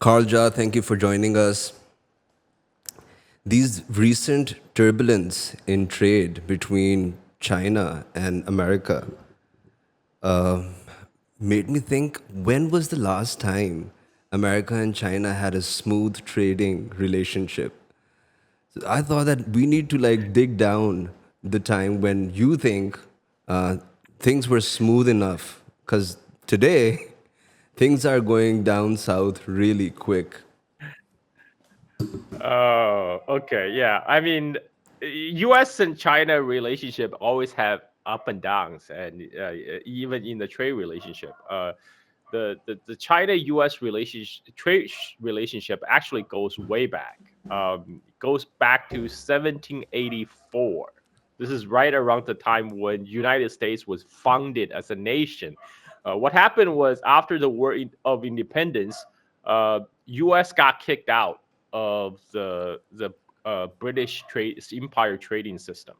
Carl Zha, thank you for joining us. These recent turbulence in trade between China and America made me think, when was the last time America and China had a smooth trading relationship? So I thought that we need to dig down the time when you think uh, things were smooth enough, because today things are going down south really quick. Oh, okay. Yeah. I mean, U.S. and China relationship always have up and downs, and even in the trade relationship, the China-U.S. relationship actually goes way back. It goes back to 1784. This is right around the time when United States was founded as a nation. What happened was after the of Independence, U.S. got kicked out of the British trade empire trading system,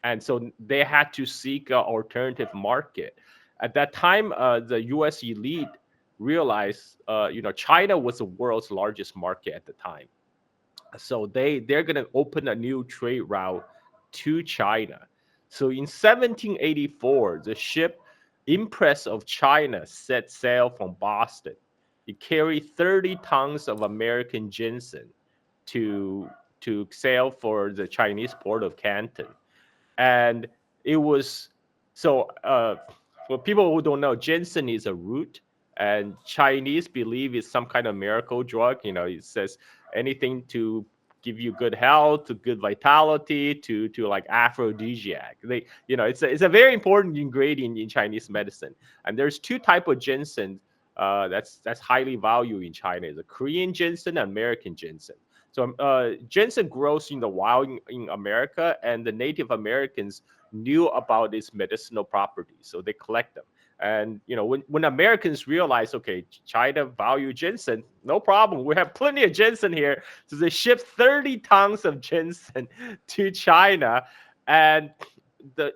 and so they had to seek an alternative market. At that time, the U.S. elite realized, China was the world's largest market at the time, so they're gonna open a new trade route to China. So in 1784, the ship Empress of China set sail from Boston. It carried 30 tons of American ginseng to sail for the Chinese port of Canton, and it was so. For people who don't know, ginseng is a root, and Chinese believe it's some kind of miracle drug. It says anything to give you good health, to good vitality, to like aphrodisiac. It's a very important ingredient in Chinese medicine. And there's two type of ginseng that's highly valued in China: is a Korean ginseng and American ginseng. So ginseng grows in the wild in America, and the Native Americans knew about its medicinal properties, so they collect them. And when Americans realized, okay, China value ginseng, no problem, we have plenty of ginseng here, so they shipped 30 tons of ginseng to China, and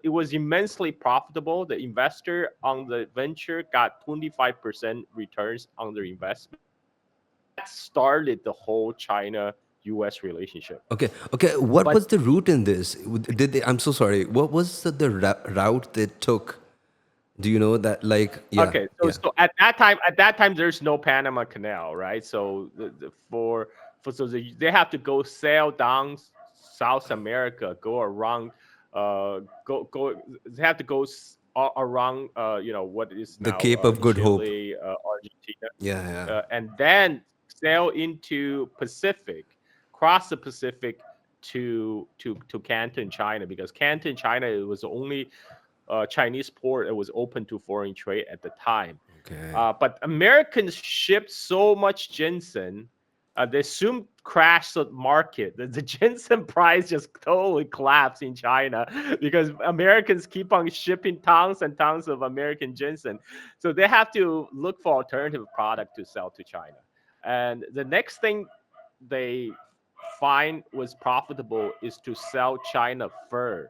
it was immensely profitable. The investor on the venture got 25% returns on their investment. That started the whole China-U.S. relationship. Okay. What But was the route in this? Did they? I'm so sorry. What was the route they took? Do you know that? Yeah, okay, so yeah. so at that time, there's no Panama Canal, right? So they have to go sail down South America, go around, go. They have to go around, what is The now Cape of Good Hope. Chile, Argentina, Yeah, yeah. and then sail into Pacific, cross the Pacific to Canton, China, because Canton, China, it was the only Chinese port that was open to foreign trade at the time. Okay. But Americans shipped so much ginseng, they soon crashed the market. The ginseng price just totally collapsed in China because Americans keep on shipping tons and tons of American ginseng. So they have to look for alternative product to sell to China. And the next thing they find was profitable is to sell China fur.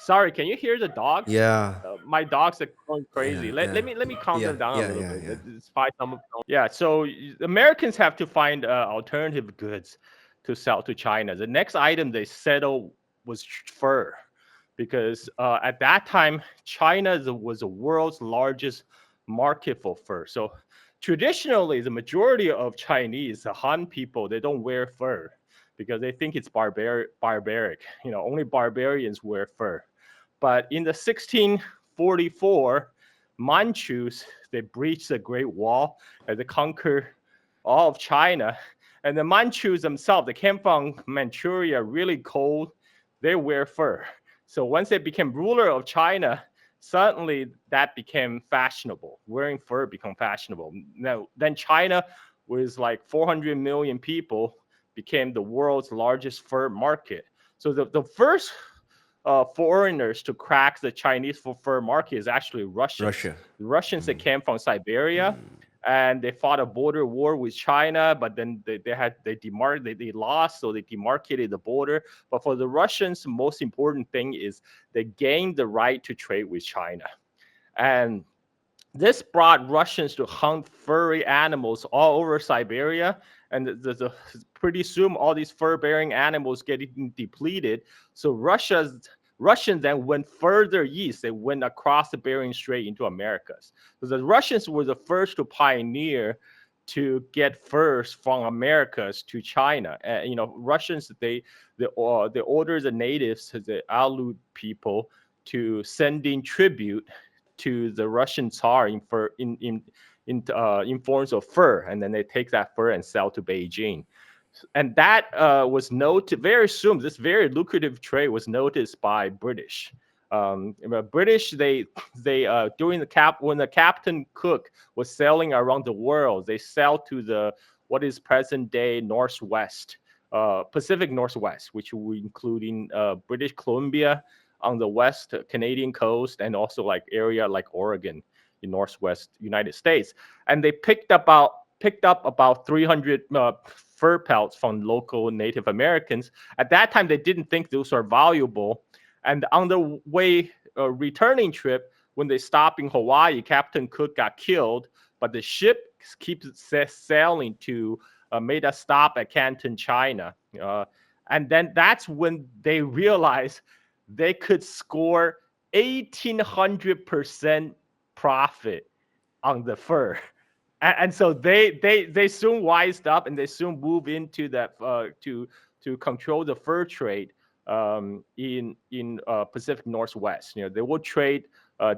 Sorry, can you hear the dogs? Yeah, My dogs are going crazy. yeah, Let, yeah, let me let me calm yeah, them down a yeah, little yeah, bit. yeah. It's five some. Yeah, so Americans have to find alternative goods to sell to China. The next item they settled was fur, because at that time China was the world's largest market for fur. So traditionally, the majority of Chinese, the Han people, they don't wear fur because they think it's barbaric. Only barbarians wear fur. But in the 1644, Manchus, they breached the Great Wall and they conquered all of China. And the Manchus themselves, they came from Manchuria, really cold. They wear fur. So once they became ruler of China, suddenly that became fashionable. Wearing fur became fashionable. Now, then China, with like 400 million people, became the world's largest fur market. So the first foreigners to crack the Chinese fur market is actually Russians. Russia. The Russians that came from Siberia, and they fought a border war with China, but then they lost, so they demarcated the border. But for the Russians, the most important thing is they gained the right to trade with China. And This brought Russians to hunt furry animals all over Siberia, and pretty soon all these fur-bearing animals getting depleted. So Russians then went further east. They went across the Bering Strait into Americas. So the Russians were the first to pioneer to get furs from Americas to China. Russians they ordered the natives, the Alu people, to send in tribute to the Russian Tsar in forms of fur, and then they take that fur and sell to Beijing. And that was noted very soon. This very lucrative trade was noticed by British. British they during when the Captain Cook was sailing around the world, they sailed to the what is present day Northwest, Pacific Northwest, which we including British Columbia on the west Canadian coast, and also like area like Oregon in Northwest United States. And they picked up about 300 fur pelts from local Native Americans. At that time, they didn't think those are valuable. And on the way returning trip, when they stopped in Hawaii, Captain Cook got killed, but the ship keeps sailing to made a stop at Canton, China. And then that's when they realized they could score 1,800% profit on the fur. And so they soon wised up, and they soon moved into that to control the fur trade in Pacific Northwest. They will trade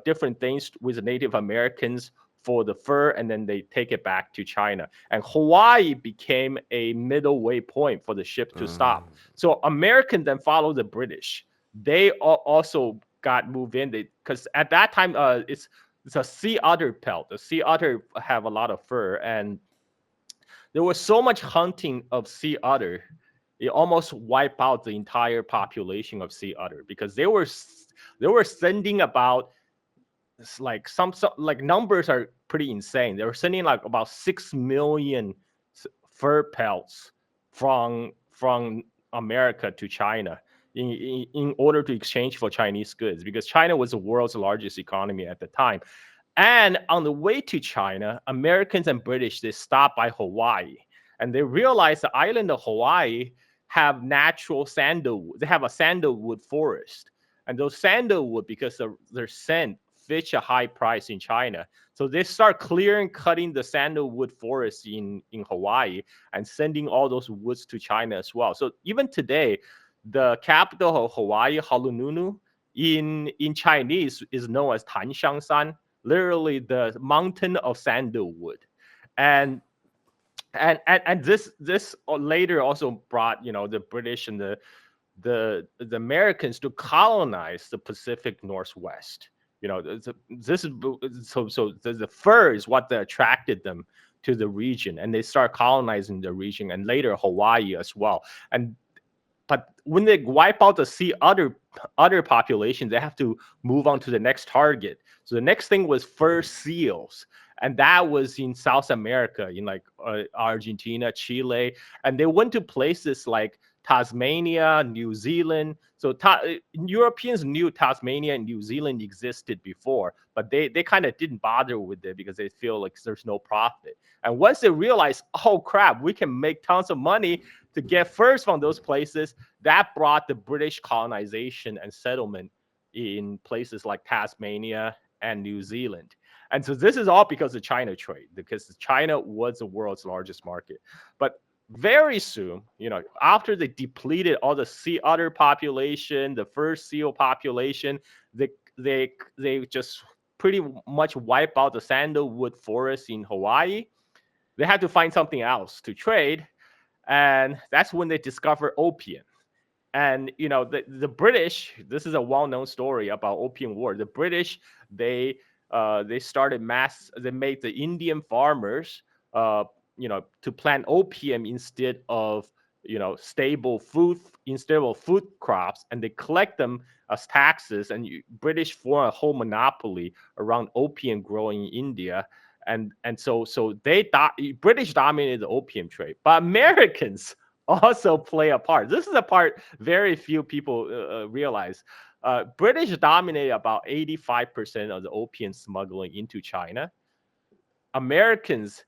different things with the Native Americans for the fur, and then they take it back to China. And Hawaii became a middle way point for the ship to stop. So American then followed the British. They also got moved in because at that time it's a sea otter pelt. The sea otter have a lot of fur, and there was so much hunting of sea otter, it almost wiped out the entire population of sea otter because they were sending about like some like numbers are pretty insane. They were sending like about 6 million fur pelts from America to China in order to exchange for Chinese goods, because China was the world's largest economy at the time. And on the way to China, Americans and British, they stopped by Hawaii, and they realized the island of Hawaii have natural sandalwood. They have a sandalwood forest, and those sandalwood, because of their scent, fetch a high price in China. So they start cutting the sandalwood forest in Hawaii and sending all those woods to China as well. So even today, the capital of Hawaii, Honolulu, in Chinese is known as Tanshangshan, literally the mountain of sandalwood. And this later also brought the British and the Americans to colonize the Pacific Northwest. This is so the fur is what attracted them to the region, and they start colonizing the region, and later Hawaii as well. But when they wipe out the sea otter population, they have to move on to the next target. So the next thing was fur seals, and that was in South America, in like Argentina, Chile, and they went to places like Tasmania, New Zealand. So Europeans knew Tasmania and New Zealand existed before, but they kind of didn't bother with it because they feel like there's no profit. And once they realized, oh crap, we can make tons of money to get furs from those places, that brought the British colonization and settlement in places like Tasmania and New Zealand. And so this is all because of China trade, because China was the world's largest market. But very soon, after they depleted all the sea otter population, the fur seal population, they just pretty much wipe out the sandalwood forest in Hawaii. They had to find something else to trade, and that's when they discovered opium. And the British, this is a well-known story about Opium War. The British, they started they made the Indian farmers to plant opium instead of stable food crops, and they collect them as taxes. And British form a whole monopoly around opium growing in India. And so British dominated the opium trade, but Americans also play a part. This is a part very few people realize. British dominated about 85% of the opium smuggling into China. Americans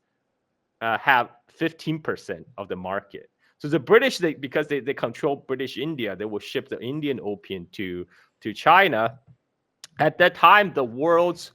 have 15% of the market. So the British, because they control British India, they will ship the Indian opium to China. At that time, the world's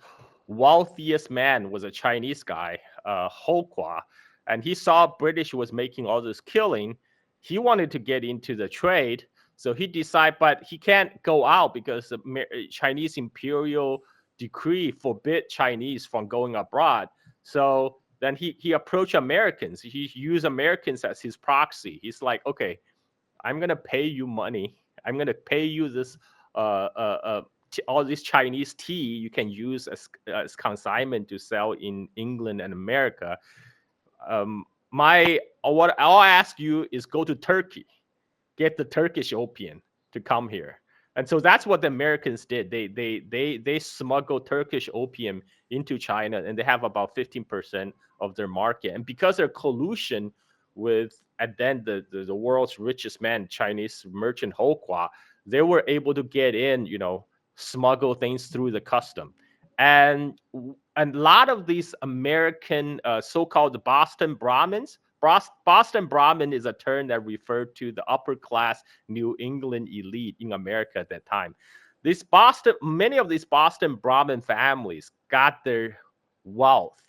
wealthiest man was a Chinese guy, Ho Kwa, and he saw British was making all this killing. He wanted to get into the trade, so he decided, but he can't go out because the Chinese imperial decree forbid Chinese from going abroad. So then he approached Americans. He used Americans as his proxy. He's like, okay, I'm gonna pay you money. I'm gonna pay you this all this Chinese tea you can use as consignment to sell in England and America. My what I'll ask you is go to Turkey, get the Turkish opium to come here. And so that's what the Americans did. They smuggled Turkish opium into China, and they have about 15% of their market. And because their collusion with and then the world's richest man, Chinese merchant Ho Kwa, they were able to get in, smuggle things through the custom. And a lot of these American so-called Boston Brahmins, Boston Brahmin is a term that referred to the upper class New England elite in America at that time. Many of these Boston Brahmin families got their wealth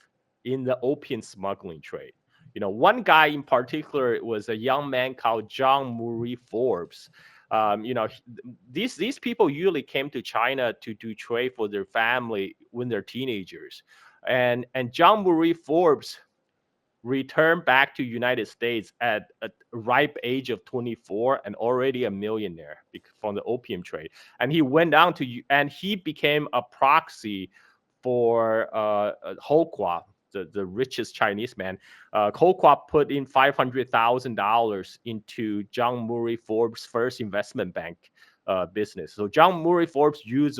in the opium smuggling trade. One guy in particular was a young man called John Murray Forbes. These people usually came to China to do trade for their family when they're teenagers, and John Murray Forbes returned back to United States at a ripe age of 24 and already a millionaire from the opium trade. And he went down and he became a proxy for Ho Kwa, the richest Chinese man. Ho Kwa put in $500,000 into John Murray Forbes' first investment bank business. So John Murray Forbes used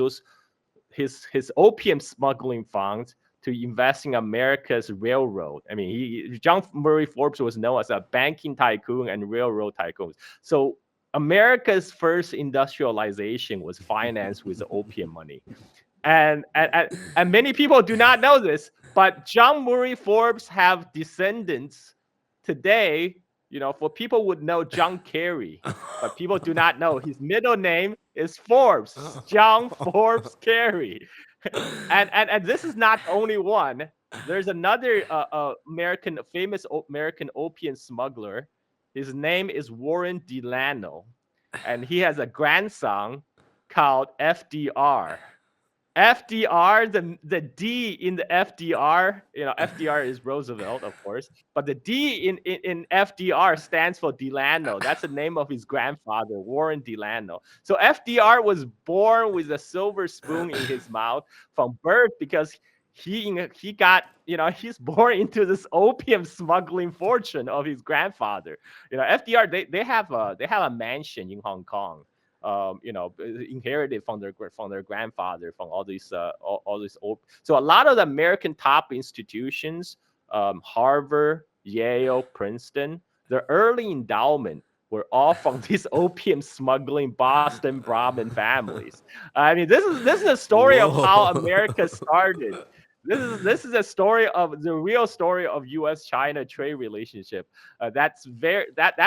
his opium smuggling funds to invest in America's railroad. I mean, John Murray Forbes was known as a banking tycoon and railroad tycoon. So America's first industrialization was financed with the opium money. And many people do not know this, but John Murray Forbes have descendants today. For people would know John Kerry, but people do not know his middle name is Forbes, John Forbes Kerry. And this is not the only one. There's another famous American opium smuggler. His name is Warren Delano, and he has a grandson called FDR. FDR, the D in the FDR, FDR is Roosevelt, of course, but the D in FDR stands for Delano. That's the name of his grandfather, Warren Delano. So FDR was born with a silver spoon in his mouth from birth because he got, he's born into this opium smuggling fortune of his grandfather. FDR, they have a mansion in Hong Kong. Inherited from their grandfather, from all these old. So a lot of the American top institutions, Harvard, Yale, Princeton, the early endowment were all from these opium smuggling Boston Brahmin families. I mean, this is a story of how Whoa. America started. This is a story of the real story of U.S. China trade relationship. That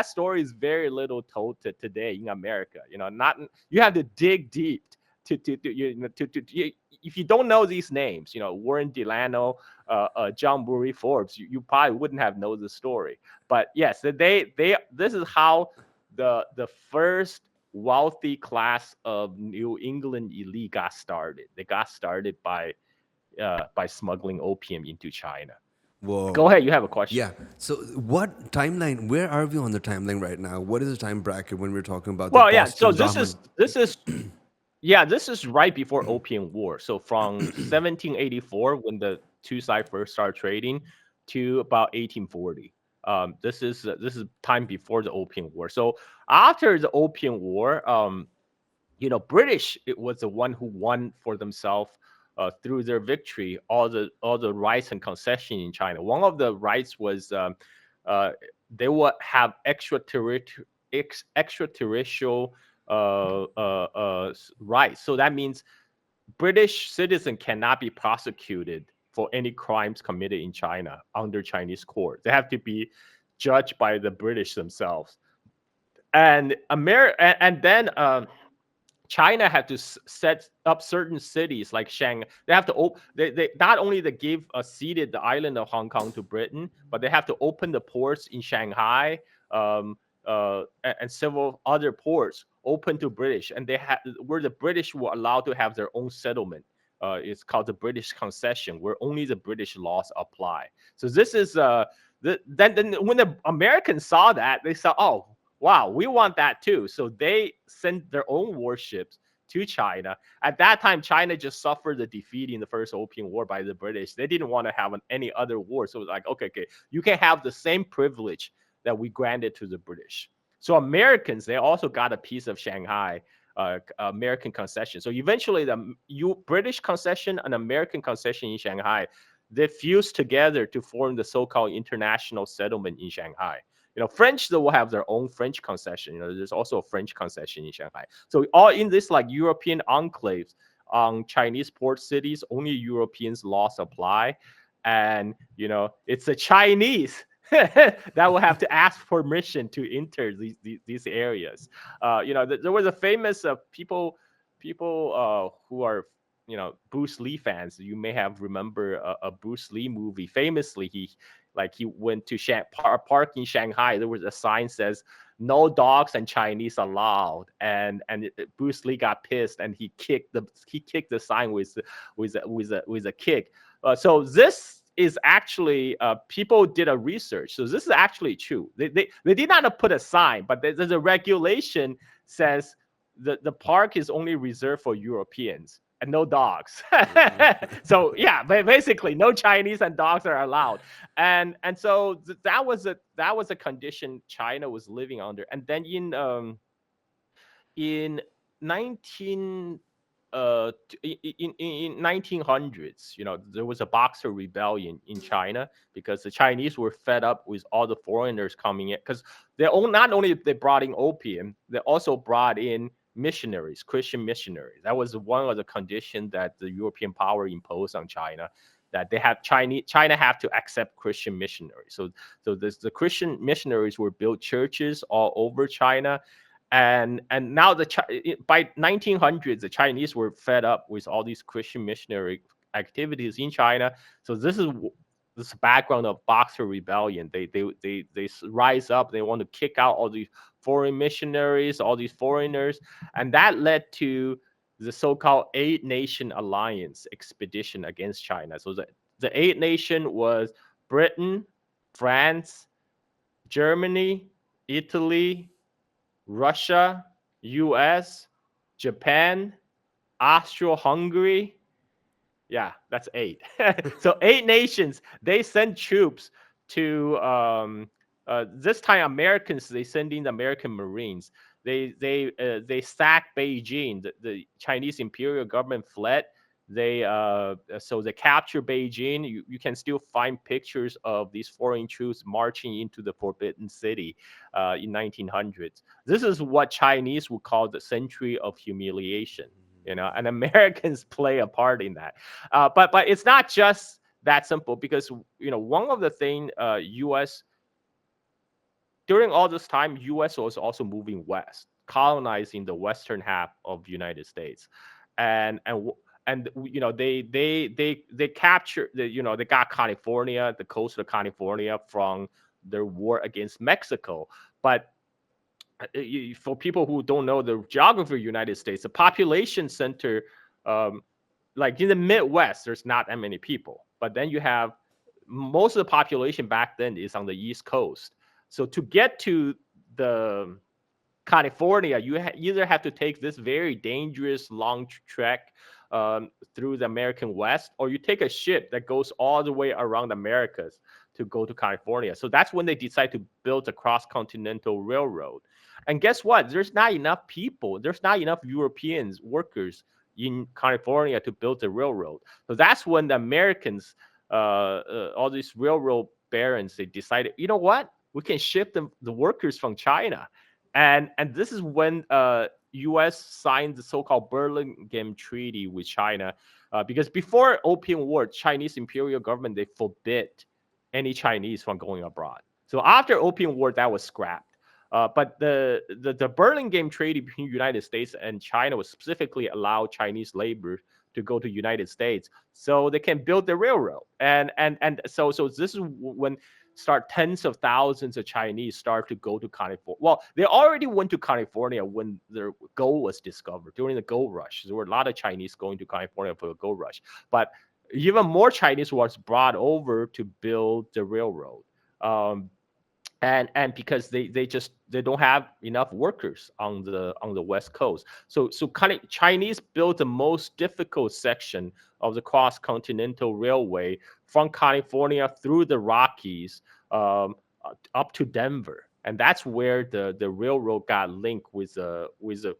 story is very little told today in America. Not you have to dig deep if you don't know these names, Warren Delano, John Murray Forbes, you probably wouldn't have known the story. But yes, this is how the first wealthy class of New England elite got started. They got started by smuggling opium into China. Go Whoa. ahead, you have a question. Yeah. So, what timeline? Where are we on the timeline right now? What is the time bracket when we're talking about the Well, yeah. So Boston this Brahmin? is this is yeah, this is right before Opium War. So from 1784, when the two sides first started trading, to about 1840. This is time before the Opium War. So after the Opium War, British, it was the one who won for themselves through their victory all the rights and concession in China. One of the rights was uh, they would have extraterrestrial rights. So that means British citizen cannot be prosecuted for any crimes committed in China under Chinese court. They have to be judged by the British themselves. And then China had to set up certain cities like Shanghai. They have to they not only they give ceded the island of Hong Kong to Britain, but they have to open the ports in Shanghai, and several other ports open to British, and they had where the British were allowed to have their own settlement. It's called the British concession, where only the British laws apply. So this is then when the Americans saw that, they saw, oh wow, we want that too. So they sent their own warships to China. At that time, China just suffered the defeat in the first Opium War by the British. They didn't want to have any other war. So it was like, okay, you can have the same privilege that we granted to the British. So Americans, they also got a piece of Shanghai, American concession. So eventually, the British concession and American concession in Shanghai, they fused together to form the so-called international settlement in Shanghai. French, they will have their own French concession. There's also a French concession in Shanghai. So all in this like European enclaves on Chinese port cities, only Europeans laws apply. And, it's the Chinese that will have to ask permission to enter these areas. There was a famous people who are, Bruce Lee fans. You may have remember a Bruce Lee movie. Famously, he went to a park in Shanghai. There was a sign says no dogs and Chinese allowed, and Bruce Lee got pissed and he kicked the sign with a kick. So this is actually people did a research. So this is actually true. They did not put a sign, but there's a regulation says the park is only reserved for Europeans and no dogs. So yeah, basically no Chinese and dogs are allowed. And so that was a condition China was living under. And then in 19 in 1900s, there was a Boxer rebellion in China because the Chinese were fed up with all the foreigners coming in, because not only they brought in opium, they also brought in missionaries, Christian missionaries. That was one of the conditions that the European power imposed on China, that they have China have to accept Christian missionaries. So the Christian missionaries were built churches all over China. And now by 1900s, the Chinese were fed up with all these Christian missionary activities in China. So this background of Boxer rebellion. They rise up. They want to kick out all these foreign missionaries, all these foreigners, and that led to the so-called Eight Nation Alliance expedition against China. So the Eight Nation was Britain, France, Germany, Italy, Russia, U.S, Japan, Austria-Hungary. Yeah, that's 8. So 8 nations, they send troops to this time Americans, they send in the American Marines. They sacked Beijing. The Chinese imperial government fled. So they captured Beijing. You can still find pictures of these foreign troops marching into the Forbidden City in 1900s. This is what Chinese would call the century of humiliation. And Americans play a part in that. But it's not just that simple, because one of the things U.S. during all this time, U.S. was also moving west, colonizing the western half of the United States, and they captured they got California, the coast of California, from their war against Mexico. But for people who don't know the geography of the United States, the population center, like in the Midwest, there's not that many people. But then you have most of the population back then is on the East Coast. So to get to the California, you either have to take this very dangerous long trek through the American West, or you take a ship that goes all the way around the Americas to go to California. So that's when they decide to build a cross-continental railroad. And guess what? There's not enough people. There's not enough Europeans, workers in California to build a railroad. So that's when the Americans, all these railroad barons, they decided, what? We can ship the workers from China. And this is when U.S. signed the so-called Burlingame Treaty with China, because before Opium War, Chinese imperial government they forbid any Chinese from going abroad. So after Opium War, that was scrapped. But the Burlingame Treaty between United States and China was specifically allow Chinese labor to go to United States so they can build the railroad. And so this is when start tens of thousands of Chinese start to go to California. Well, they already went to California when the gold was discovered during the gold rush. There were a lot of Chinese going to California for the gold rush, but even more Chinese was brought over to build the railroad. Um, and because they don't have enough workers on the west coast, so kind of Chinese built the most difficult section of the cross continental railway from California through the Rockies, up to Denver, and that's where the railroad got linked with a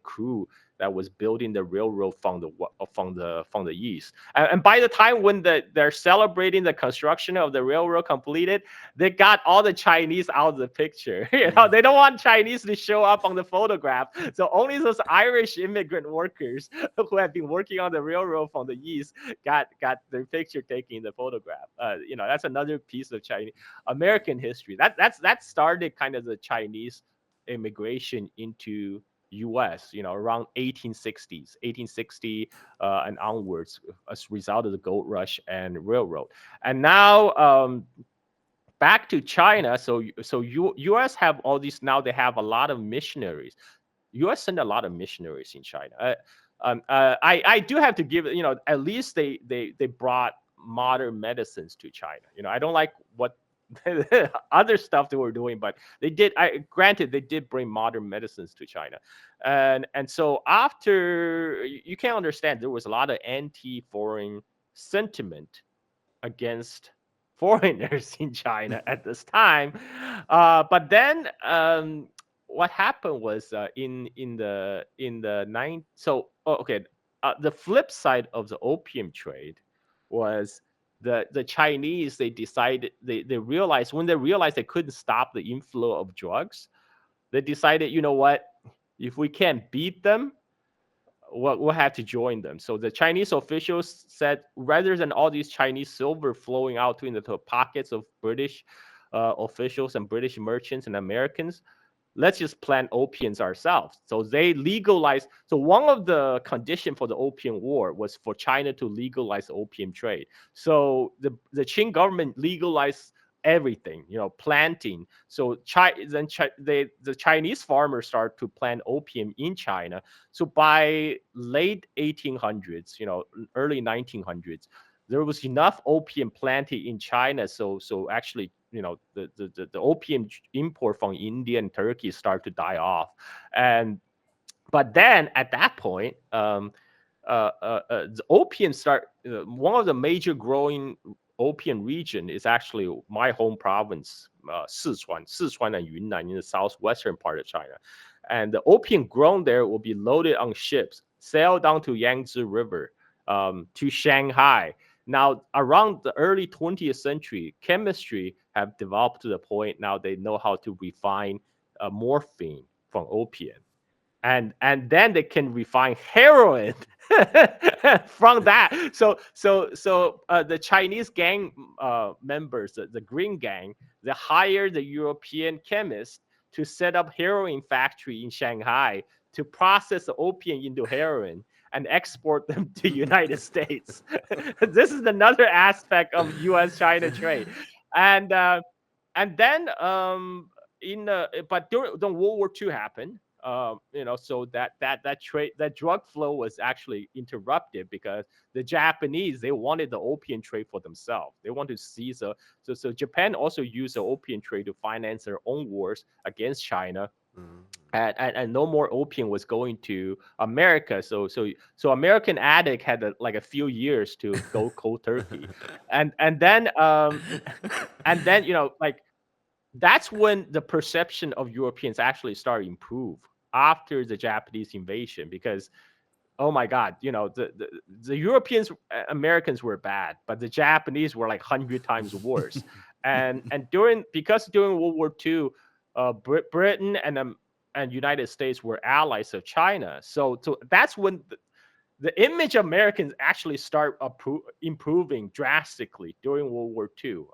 crew that was building the railroad from the east. And by the time when they're celebrating the construction of the railroad completed, they got all the Chinese out of the picture. They don't want Chinese to show up on the photograph. So only those Irish immigrant workers who have been working on the railroad from the east got their picture taken in the photograph. That's another piece of Chinese American history. That started kind of the Chinese immigration into U.S. Around 1860 and onwards, as a result of the gold rush and railroad. And now, back to China. So U.S. have all these now. They have a lot of missionaries. U.S. sent a lot of missionaries in China. I do have to give at least they brought modern medicines to China. I don't like what other stuff they were doing, but they did. Granted, they did bring modern medicines to China, and so after you can understand there was a lot of anti-foreign sentiment against foreigners in China at this time. But then what happened was in the nine. So okay, the flip side of the opium trade was the Chinese. They decided they realized when they realized they couldn't stop the inflow of drugs, they decided, you know what, if we can't beat them, we'll have to join them. So the Chinese officials said, rather than all these Chinese silver flowing out into the pockets of British officials and British merchants and Americans, let's just plant opiums ourselves. So they legalized. So one of the conditions for the Opium War was for China to legalize the opium trade. So the Qing government legalized everything, planting. So the Chinese farmers start to plant opium in China. So by late 1800s, early 1900s, there was enough opium planted in China. So actually, the opium import from India and Turkey start to die off. But then at that point, the opium start. One of the major growing opium region is actually my home province, Sichuan and Yunnan in the southwestern part of China. And the opium grown there will be loaded on ships, sail down to Yangtze River, to Shanghai. Now, around the early 20th century, chemistry have developed to the point now they know how to refine morphine from opium. And then they can refine heroin from that. So the Chinese gang members, the Green Gang, they hire the European chemists to set up heroin factory in Shanghai to process the opium into heroin and export them to United States. This is another aspect of U.S. China trade, and then but during the World War II happened. So that trade, that drug flow was actually interrupted because the Japanese, they wanted the opium trade for themselves. They want to seize so Japan also used the opium trade to finance their own wars against China. And no more opium was going to America. So American addict had like a few years to go cold turkey, and then like that's when the perception of Europeans actually started to improve after the Japanese invasion. Because oh my God, the Europeans, Americans were bad, but the Japanese were like 100 times worse. And during World War II, Britain and and United States were allies of China. So that's when the image of Americans actually start improving drastically during World War II.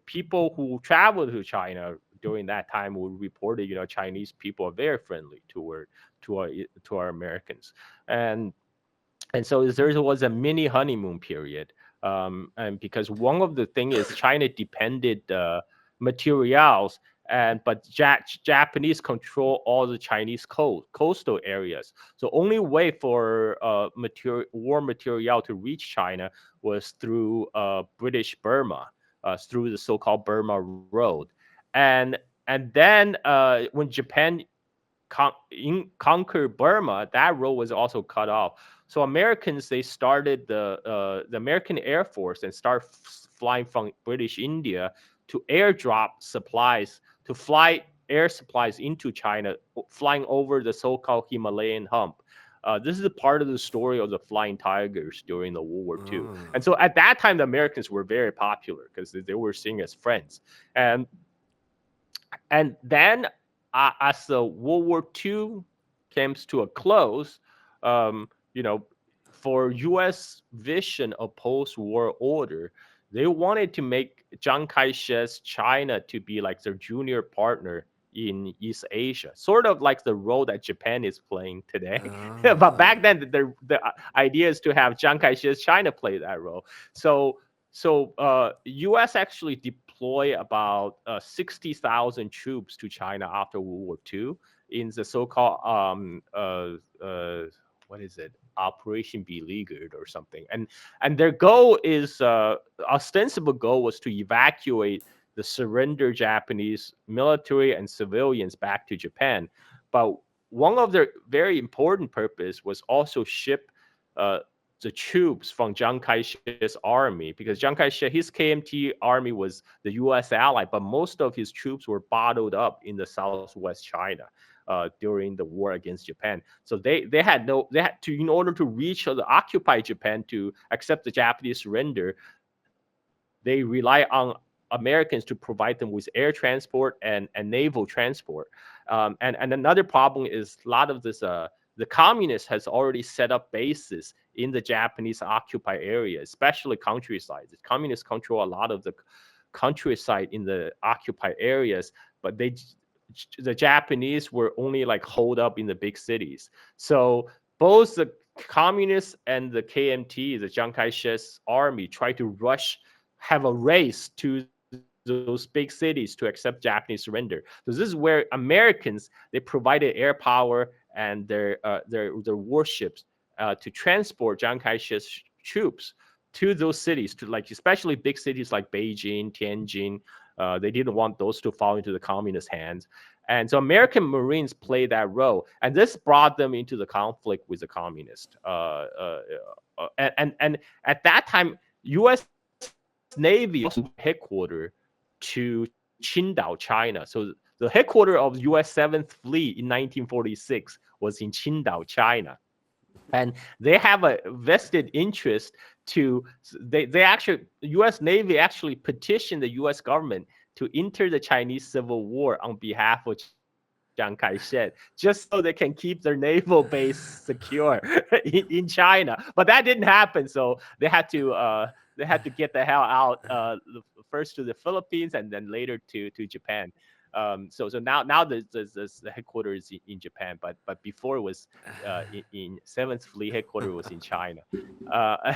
People who traveled to China during that time would reported, Chinese people are very friendly to our to our Americans, and so there was a mini honeymoon period, and because one of the thing is China depended materials, and but Japanese control all the Chinese coastal areas. So only way for war material to reach China was through British Burma, through the so-called Burma Road, and then when Japan conquer Burma, that road was also cut off. So Americans, they started the American Air Force and start flying from British India to airdrop supplies, to fly air supplies into China, flying over the so-called Himalayan hump. This is a part of the story of the Flying Tigers during the World War II. And so at that time, the Americans were very popular because they were seen as friends. And then, as the World War II comes to a close, um, you know, for U.S. vision of post-war order, they wanted to make Chiang Kai-shek's China to be like their junior partner in East Asia, sort of like the role that Japan is playing today. But back then, the idea is to have Chiang Kai-shek's China play that role. So U.S. actually deploy about 60,000 troops to China after World War II in the so-called what is it, Operation Beleaguered or something, and their goal is ostensible goal was to evacuate the surrendered Japanese military and civilians back to Japan, but one of their very important purpose was also ship uh, the troops from Chiang Kai-shek's army, because Chiang Kai-shek, his KMT army was the U.S. ally, but most of his troops were bottled up in the southwest China during the war against Japan. So they had to, in order to reach the occupied Japan to accept the Japanese surrender, they rely on Americans to provide them with air transport and naval transport. And another problem is a lot of this the communists has already set up bases in the Japanese occupied area, especially countryside. The communists control a lot of the countryside in the occupied areas, but the Japanese were only like holed up in the big cities. So both the communists and the KMT, the Chiang Kai-shek's army, try to have a race to those big cities to accept Japanese surrender. So this is where Americans, they provided air power and their warships to transport Chiang Kai-shek's troops to those cities, to like especially big cities like Beijing, Tianjin. They didn't want those to fall into the communist hands. And so American Marines played that role, and this brought them into the conflict with the communists. And at that time, U.S. Navy also headquarters to Qingdao, China. So the headquarters of U.S. 7th Fleet in 1946 was in Qingdao, China. And they have a vested interest to they actually U.S. Navy actually petitioned the U.S. government to enter the Chinese Civil War on behalf of Chiang Kai-shek, just so they can keep their naval base secure in China. But that didn't happen, so they had to get the hell out first to the Philippines and then later to Japan. So now the headquarters in Japan, but before it was in Seventh Fleet headquarters was in China. Uh,